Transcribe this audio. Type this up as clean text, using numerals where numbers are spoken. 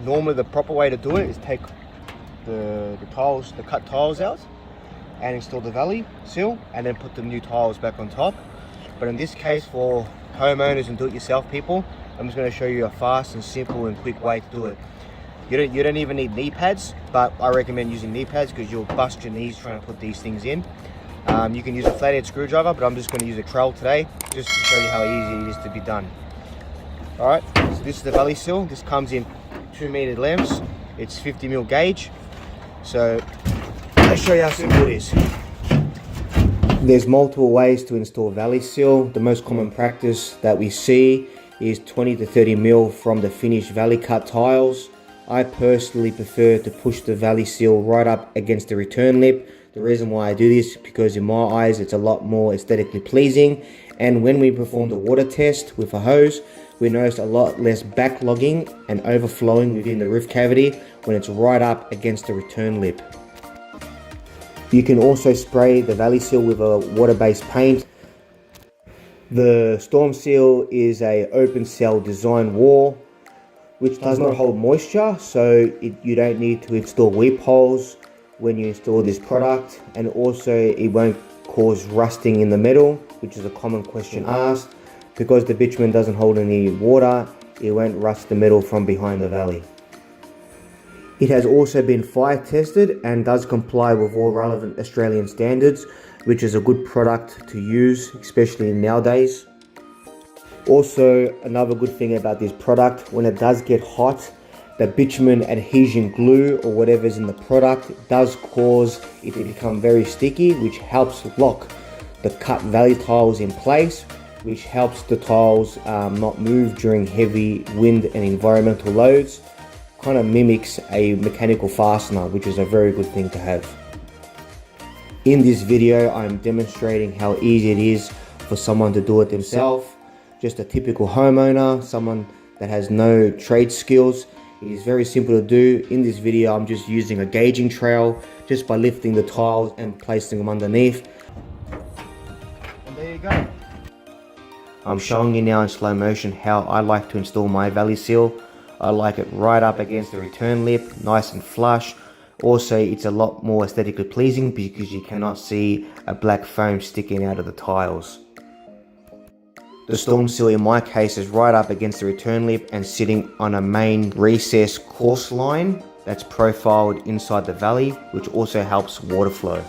Normally the proper way to do it is take the cut tiles out and install the valley seal and then put the new tiles back on top. But in this case, for homeowners and do-it-yourself people, I'm just going to show you a fast and simple and quick way to do it. You don't even need knee pads, but I recommend using knee pads because you'll bust your knees trying to put these things in. You can use a flathead screwdriver, but I'm just going to use a trowel today just to show you how easy it is to be done. Alright, so this is the valley seal. This comes in 2-meter lengths. It's 50mm gauge. So let's show you how simple it is. There's multiple ways to install valley seal. The most common practice that we see is 20 to 30mm from the finished valley cut tiles. I personally prefer to push the valley seal right up against the return lip. The reason why I do this is because in my eyes it's a lot more aesthetically pleasing, and when we perform the water test with a hose, we notice a lot less backlogging and overflowing within the roof cavity when it's right up against the return lip. You can also spray the valley seal with a water-based paint. The storm seal is a open cell design wall which does not hold moisture, so you don't need to install weep holes when you install this product, and also it won't cause rusting in the metal, which is a common question asked. Because the bitumen doesn't hold any water, it won't rust the metal from behind the valley. It has also been fire tested and does comply with all relevant Australian standards, which is a good product to use, especially nowadays. Also, another good thing about this product, when it does get hot, the bitumen adhesion glue or whatever's in the product does cause it to become very sticky, which helps lock the cut valley tiles in place, which helps the tiles not move during heavy wind and environmental loads. Kind of mimics a mechanical fastener, which is a very good thing to have. In this video, I'm demonstrating how easy it is for someone to do it themselves. Just a typical homeowner, someone that has no trade skills. It is very simple to do. In this video, I'm just using a gauging trowel just by lifting the tiles and placing them underneath. And there you go. I'm showing you now in slow motion how I like to install my valley seal. I like it right up against the return lip, nice and flush. Also, it's a lot more aesthetically pleasing because you cannot see a black foam sticking out of the tiles. The storm seal in my case is right up against the return lip and sitting on a main recess course line that's profiled inside the valley, which also helps water flow.